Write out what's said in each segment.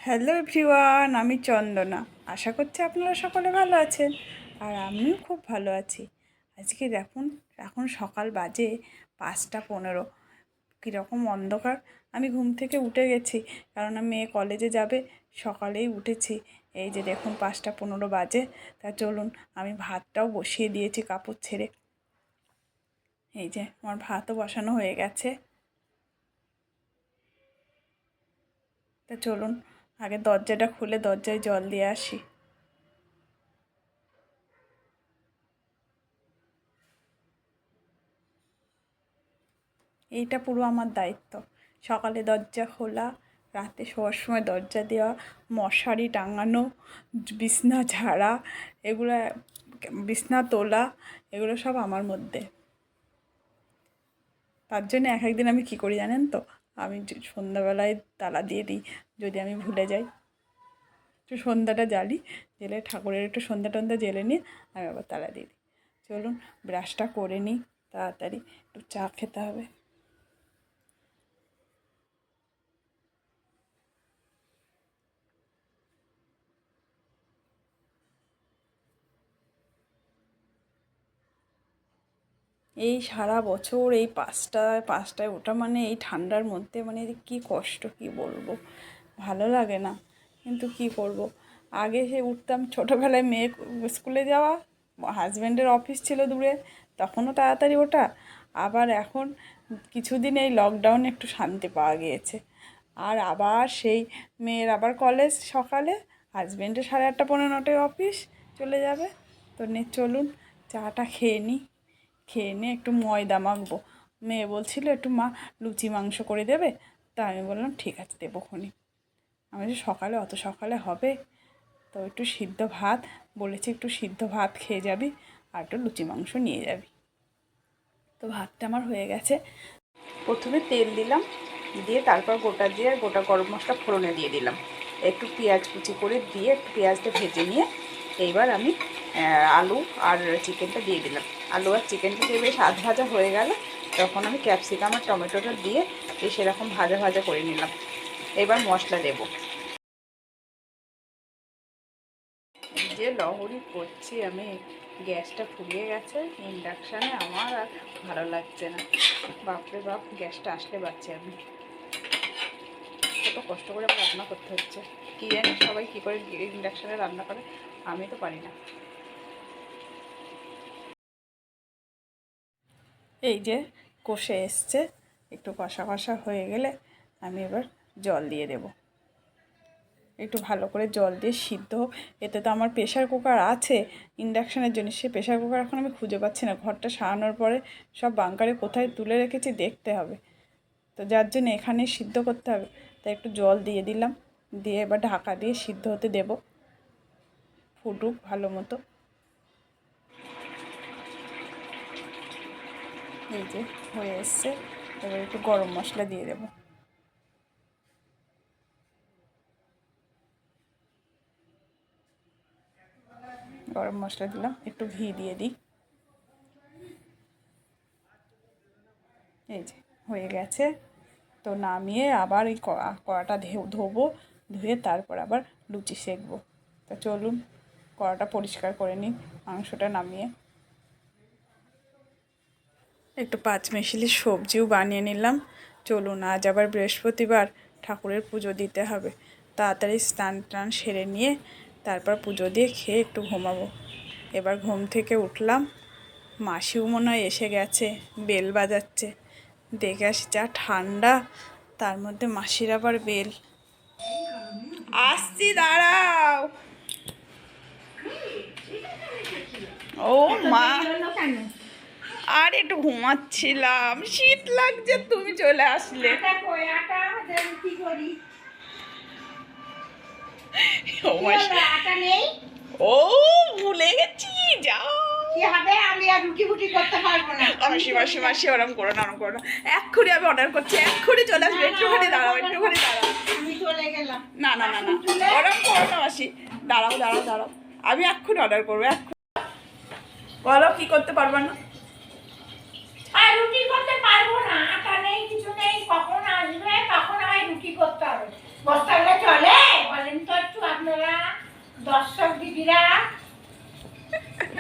Hello everyone, আমি চন্দনা। আশা করছি আপনারা সকলে ভালো আছেন, আর আমিও খুব ভালো আছি। আজকে দেখুন, এখন সকাল বাজে 5:15। কীরকম অন্ধকার। আমি ঘুম থেকে উঠে গেছি, কারণ মেয়ে কলেজে যাবে, সকালেই উঠেছি। এই যে দেখুন 5:15 বাজে। তা চলুন, আমি ভাতটাও বসিয়ে দিয়েছি কাপড় ছেড়ে। এই যে আমার ভাতও বসানো হয়ে গেছে। তা চলুন, আগে দরজাটা খুলে দরজায় জল দিয়ে আসি। এইটা পুরো আমার দায়িত্ব। সকালে দরজা খোলা, রাতে শোয়ার সময় দরজা দেওয়া, মশারি টাঙানো, বিছনা ঝাড়া, এগুলো, বিছনা তোলা, এগুলো সব আমার মধ্যে। তার জন্য এক একদিন আমি কী করি জানেন তো? আমি সন্ধ্যাবেলায় তালা দিয়ে দিই, যদি আমি ভুলে যাই। একটু সন্ধ্যাটা জ্বালি, জেলে ঠাকুরের একটু সন্ধ্যা টন্ধা জেলে নিয়ে আমি আবার তালা দিয়ে দিই। চলুন ব্রাশটা করে নিই তাড়াতাড়ি, একটু চা খেতে হবে। এই সারা বছর এই 5টায় ওঠা মানে, এই ঠান্ডার মধ্যে মানে কি কষ্ট, কি বলবো। ভালো লাগে না, কিন্তু কি করব। আগে সে উঠতাম ছোটোবেলায়, মেয়ে স্কুলে যাওয়া, হাজব্যান্ডের অফিস ছিল দূরে, তখনও তাড়াতাড়ি ওঠা। আবার এখন কিছুদিন এই লকডাউনে একটু শান্তি পাওয়া গিয়েছে, আর আবার সেই মেয়ের আবার কলেজ সকালে, হাজব্যান্ডের 8:30 পৌনে 9টায় অফিস চলে যাবে। তো চলুন চাটা খেয়ে নিই। খেয়ে নিয়ে একটু ময়দা মাখবো। মেয়ে বলছিল একটু মা লুচি মাংস করে দেবে, তা আমি বললাম ঠিক আছে দেবো খনি। আমি যে সকালে, অত সকালে হবে? তো একটু সিদ্ধ ভাত বলেছি, একটু সিদ্ধ ভাত খেয়ে যাবি আর একটু লুচি মাংস নিয়ে যাবি। তো ভাতটা আমার হয়ে গেছে। প্রথমে তেল দিলাম, দিয়ে তারপর গোটা দিয়ে গোটা গরম মশলা ফোড়নে দিয়ে দিলাম। একটু পেঁয়াজ কুচি করে দিয়ে একটু পেঁয়াজটা ভেজে নিয়ে এইবার আমি আলু আর চিকেনটা দিয়ে দিলাম। আলু আর চিকেনটা দিয়ে বেশ আধ ভাজা হয়ে গেল, তখন আমি ক্যাপসিকাম আর টমেটোটা দিয়ে সেরকম ভাজা ভাজা করে নিলাম। এবার মশলা দেব। এই যে লহরি করছি আমি, গ্যাসটা ফুরিয়ে গেছে ইন্ডাকশানে, আমার আর ভালো লাগছে না। বাপরে বাপ, গ্যাসটা আসলে বাঁচি আমি। কত কষ্ট করে আমার রান্না করতে হচ্ছে। কী জানি সবাই কী করে ইন্ডাকশানে রান্না করে, আমি তো পারি না। এই যে কষে এসছে, একটু কষা কষা হয়ে গেলে আমি এবার জল দিয়ে দেব। একটু ভালো করে জল দিয়ে সিদ্ধ হোক। এতে তো আমার প্রেশার কুকার আছে ইন্ডাকশানের জন্য, সে প্রেশার কুকার এখন আমি খুঁজে পাচ্ছি না। ঘরটা সারানোর পরে সব বাঙ্কারে কোথায় তুলে রেখেছি দেখতে হবে, তো যার জন্য এখানেই সিদ্ধ করতে হবে। তাই একটু জল দিয়ে দিলাম, দিয়ে এবার ঢাকা দিয়ে সিদ্ধ হতে দেব, ফুটুক ভালো মতো। এই যে হয়ে এসছে, এবার একটু গরম মশলা দিয়ে দেবো। গরম মশলা দিলাম, একটু ঘি দিয়ে দিই। এই যে হয়ে গেছে। তো নামিয়ে আবার এই কড়াটা ধোবো, ধুয়ে তারপর আবার লুচি সেঁকবো। তা চলুন কড়াটা পরিষ্কার করে নিই মাংসটা নামিয়ে। একটু পাঁচমিশালি সবজিও বানিয়ে নিলাম। চলুন, আজ আবার বৃহস্পতিবার, ঠাকুরের পুজো দিতে হবে। তাড়াতাড়ি স্নান টান সেরে নিয়ে তারপর পুজো দিয়ে খেয়ে একটু ঘুমাবো। এবার ঘুম থেকে উঠলাম, মাসিও মনে হয় এসে গেছে, বেল বাজাচ্ছে। দেখে আসি, যা ঠান্ডা, তার মধ্যে মাসির আবার বেল। আসছি, দাঁড়াও। ও মা, আর একটু ঘুমাচ্ছিলাম, শীত লাগছে, তুমি চলে আসলে। ও ভুলে গেছি, যাও। মাসি মাসি মাসি, ওরম করো না, ওরম করো না। এক্ষুনি আমি অর্ডার করছি, এক্ষুনি চলে আসবে। একটুখানি দাঁড়াও, একটুখানি দাঁড়াও। না না না না, ওরম করো না মাসি, দাঁড়াও দাঁড়াও দাঁড়াও, আমি এক্ষুনি অর্ডার করবো। বলো কি করতে পারবা না? আর রুটি করতে পারবো না, আটা নেই, কিছু নেই, কখন আসবে তখন আমায় রুটি করতে হবে। বস্তাগুলো চলে দর্শক দিদিরা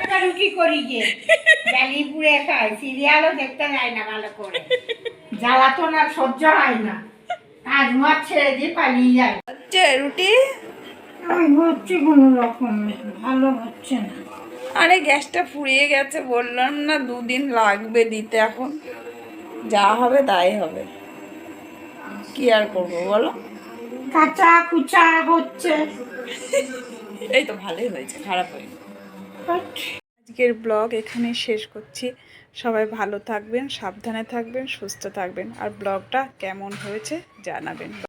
একটা রুটি করি যে বেলিপুরে খায়, সিরিয়ালও দেখতে যায় না ভালো করে, জ্বালাতন আর সহ্য হয় না, কাজ মাছ ছেড়ে দিয়ে পালিয়ে যায়। হচ্ছে রুটি? আমি হচ্ছে কোনো রকম, ভালো হচ্ছে না। আরে গ্যাসটা ফুরিয়ে গেছে, বললাম না 2 দিন লাগবে দিতে। এখন যা হবে তাই হবে, কি আর করবো বলো। কাঁচা কুচা হচ্ছে। এই তো ভালোই হয়েছে, খারাপ হয়নি। আজকের ব্লগ এখানে শেষ করছি। সবাই ভালো থাকবেন, সাবধানে থাকবেন, সুস্থ থাকবেন, আর ব্লগটা কেমন হয়েছে জানাবেন।